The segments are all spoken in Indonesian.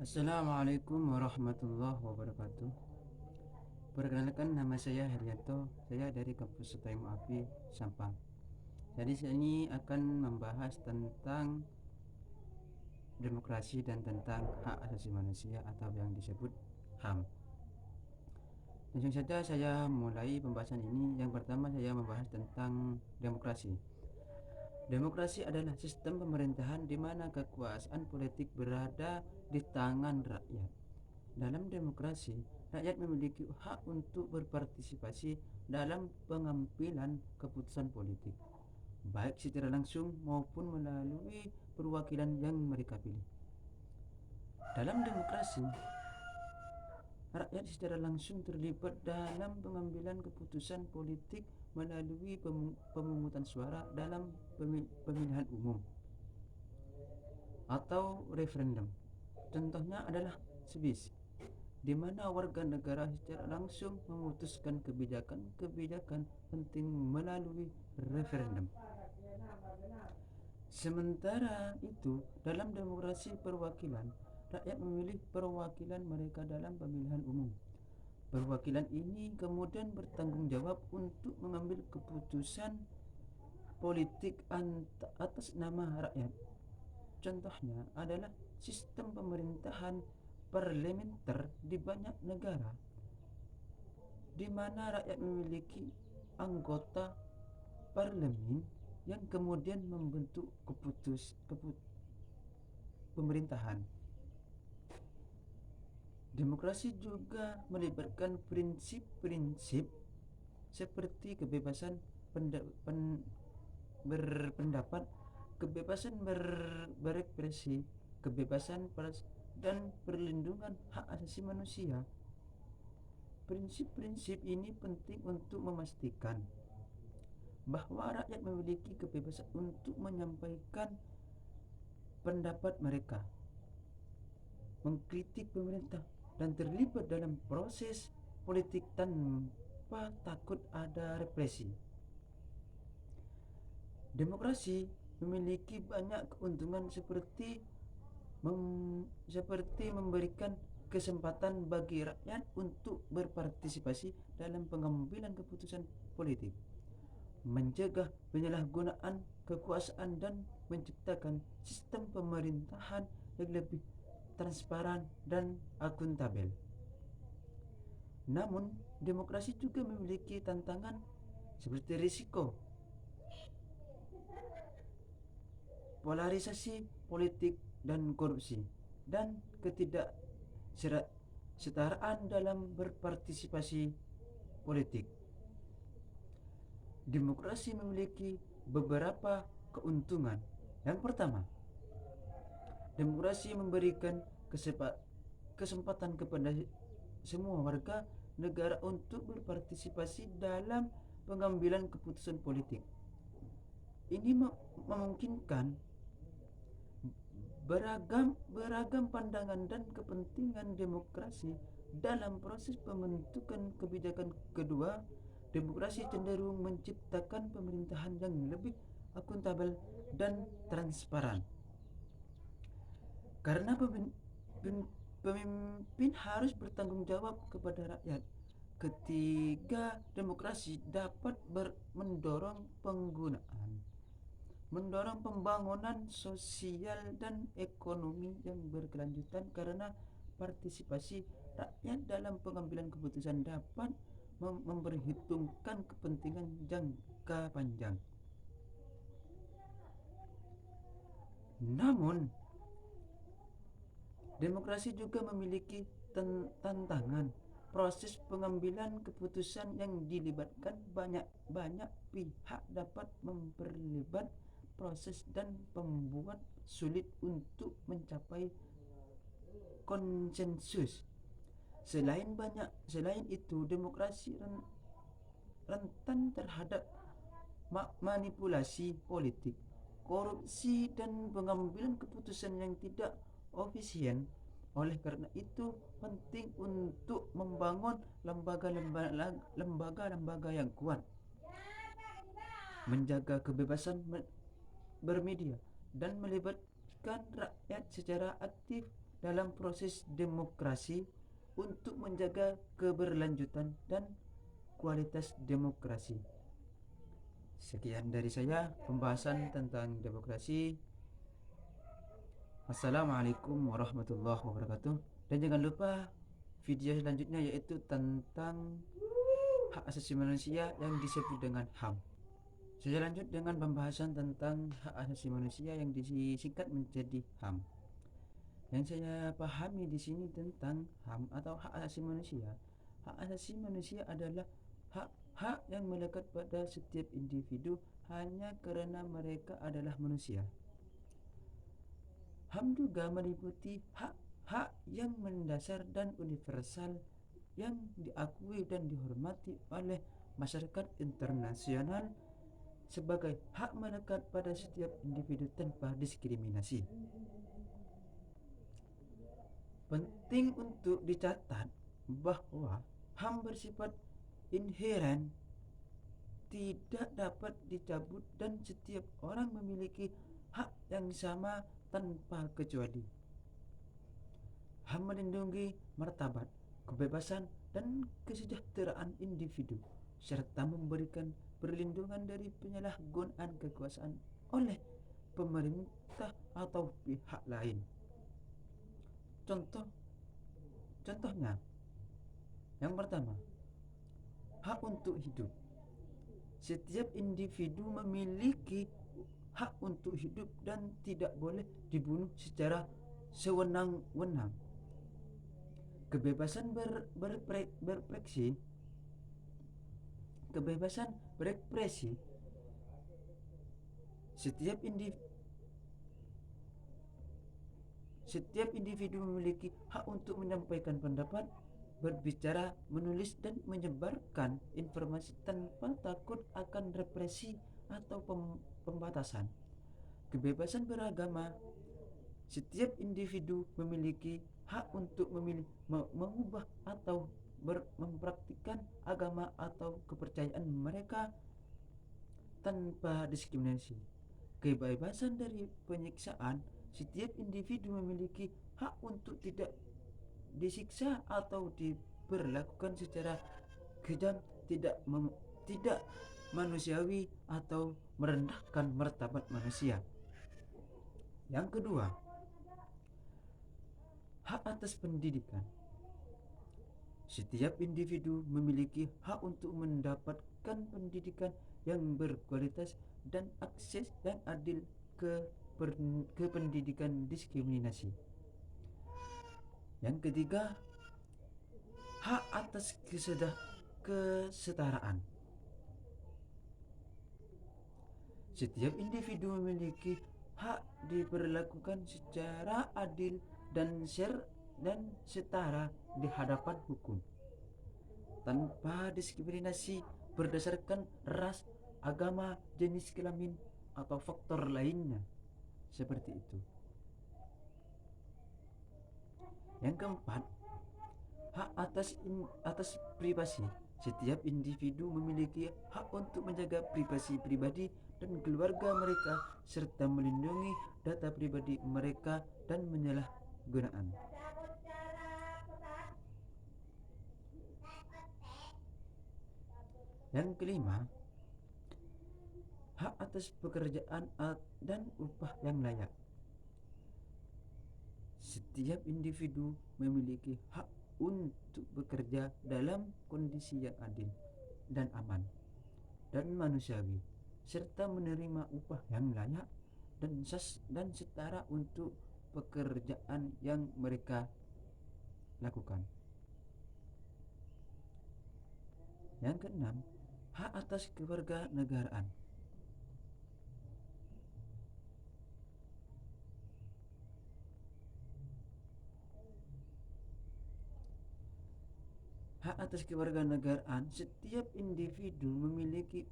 Assalamualaikum warahmatullahi wabarakatuh. Perkenalkan, nama saya Herianto. Saya dari kampus Setayung Api, Sampang. Jadi sini akan membahas tentang demokrasi dan tentang hak asasi manusia atau yang disebut HAM. Langsung saja saya mulai pembahasan ini. Yang pertama saya membahas tentang demokrasi. Demokrasi adalah sistem pemerintahan di mana kekuasaan politik berada di tangan rakyat. Dalam demokrasi, rakyat memiliki hak untuk berpartisipasi dalam pengambilan keputusan politik, baik secara langsung maupun melalui perwakilan yang mereka pilih. Dalam demokrasi, rakyat secara langsung terlibat dalam pengambilan keputusan politik melalui pemungutan suara dalam pemilihan umum atau referendum. Contohnya adalah Swiss, di mana warga negara secara langsung memutuskan kebijakan-kebijakan penting melalui referendum. Sementara itu, dalam demokrasi perwakilan, rakyat memilih perwakilan mereka dalam pemilihan umum. Perwakilan ini kemudian bertanggung jawab untuk mengambil keputusan politik atas nama rakyat. Contohnya adalah sistem pemerintahan parlementer di banyak negara, di mana rakyat memiliki anggota parlemen yang kemudian membentuk pemerintahan. Demokrasi juga melibatkan prinsip-prinsip seperti kebebasan berpendapat, kebebasan berekspresi, kebebasan pers, dan perlindungan hak asasi manusia. Prinsip-prinsip ini penting untuk memastikan bahwa rakyat memiliki kebebasan untuk menyampaikan pendapat mereka, mengkritik pemerintah, dan terlibat dalam proses politik tanpa takut ada represi. Demokrasi memiliki banyak keuntungan seperti memberikan kesempatan bagi rakyat untuk berpartisipasi dalam pengambilan keputusan politik, mencegah penyalahgunaan kekuasaan, dan menciptakan sistem pemerintahan yang lebih transparan dan akuntabel. Namun, demokrasi juga memiliki tantangan seperti risiko polarisasi politik dan korupsi, dan ketidaksetaraan dalam berpartisipasi politik. Demokrasi memiliki beberapa keuntungan. Yang pertama, demokrasi memberikan kesempatan kepada semua warga negara untuk berpartisipasi dalam pengambilan keputusan politik. Ini memungkinkan beragam pandangan dan kepentingan demokrasi dalam proses pembentukan kebijakan. Kedua, demokrasi cenderung menciptakan pemerintahan yang lebih akuntabel dan transparan, karena pemimpin harus bertanggung jawab kepada rakyat. Ketiga, demokrasi dapat mendorong pembangunan sosial dan ekonomi yang berkelanjutan, karena partisipasi rakyat dalam pengambilan keputusan dapat memperhitungkan kepentingan jangka panjang. Namun, demokrasi juga memiliki tantangan. Proses pengambilan keputusan yang dilibatkan banyak pihak dapat memperlibat proses dan membuat sulit untuk mencapai konsensus. Selain itu, demokrasi rentan terhadap manipulasi politik, korupsi, dan pengambilan keputusan yang tidak efisien. Oleh karena itu, penting untuk membangun lembaga-lembaga yang kuat, menjaga kebebasan bermedia, dan melibatkan rakyat secara aktif dalam proses demokrasi untuk menjaga keberlanjutan dan kualitas demokrasi. Sekian dari saya pembahasan tentang demokrasi. Assalamualaikum warahmatullahi wabarakatuh. Dan jangan lupa video selanjutnya yaitu tentang hak asasi manusia yang disebut dengan HAM. Saya lanjut dengan pembahasan tentang hak asasi manusia yang disingkat menjadi HAM. Yang saya pahami di sini tentang HAM atau hak asasi manusia. Hak asasi manusia adalah hak yang melekat pada setiap individu hanya karena mereka adalah manusia. HAM juga meliputi hak-hak yang mendasar dan universal yang diakui dan dihormati oleh masyarakat internasional sebagai hak melekat pada setiap individu tanpa diskriminasi. Penting untuk dicatat bahwa HAM bersifat inheren, tidak dapat dicabut, dan setiap orang memiliki hak yang sama tanpa kecuali. HAM melindungi martabat, kebebasan, dan kesejahteraan individu serta memberikan perlindungan dari penyalahgunaan kekuasaan oleh pemerintah atau pihak lain. Contohnya, yang pertama, hak untuk hidup. Setiap individu memiliki hak untuk hidup dan tidak boleh dibunuh secara sewenang-wenang. Kebebasan berekspresi. Setiap individu memiliki hak untuk menyampaikan pendapat, berbicara, menulis, dan menyebarkan informasi tanpa takut akan represi atau pembatasan. Kebebasan beragama. Setiap individu memiliki hak untuk memilih, mengubah atau mempraktikkan agama atau kepercayaan mereka tanpa diskriminasi. Kebebasan dari penyiksaan. Setiap individu memiliki hak untuk tidak disiksa atau diperlakukan secara kejam, tidak manusiawi atau merendahkan martabat manusia. Yang kedua, hak atas pendidikan. Setiap individu memiliki hak untuk mendapatkan pendidikan yang berkualitas dan akses yang adil ke pendidikan diskriminasi. Yang ketiga, hak atas kesetaraan. Setiap individu memiliki hak diperlakukan secara adil dan setara di hadapan hukum, tanpa diskriminasi berdasarkan ras, agama, jenis kelamin, atau faktor lainnya seperti itu. Yang keempat, hak atas privasi. Setiap individu memiliki hak untuk menjaga privasi pribadi dan keluarga mereka serta melindungi data pribadi mereka dan penyalahgunaan. Yang kelima, hak atas pekerjaan dan upah yang layak. Setiap individu memiliki hak untuk bekerja dalam kondisi yang adil dan aman dan manusiawi, serta menerima upah yang layak dan setara untuk pekerjaan yang mereka lakukan. Yang keenam, hak atas kewarganegaraan. Hak atas kewarganegaraan. Setiap individu memiliki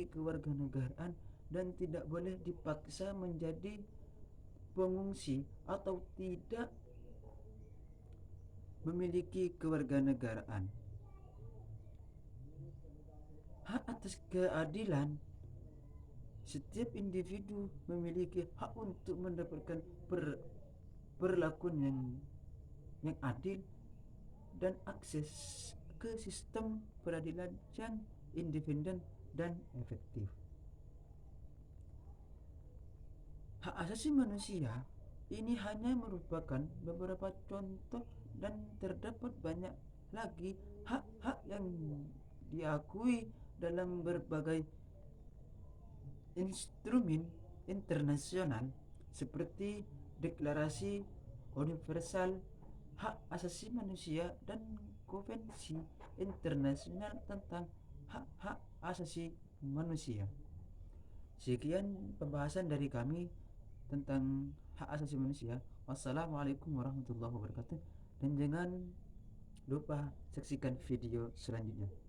kewarganegaraan dan tidak boleh dipaksa menjadi pengungsi atau tidak memiliki kewarganegaraan. Hak atas keadilan. Setiap individu memiliki hak untuk mendapatkan perlakuan yang adil, dan akses ke sistem peradilan yang independen dan efektif. Hak asasi manusia ini hanya merupakan beberapa contoh, dan terdapat banyak lagi hak-hak yang diakui dalam berbagai instrumen internasional seperti Deklarasi Universal Hak Asasi Manusia dan Konvensi Internasional tentang Hak-Hak Asasi Manusia. Sekian pembahasan dari kami tentang hak asasi manusia. Wassalamualaikum warahmatullahi wabarakatuh, dan jangan lupa saksikan video selanjutnya.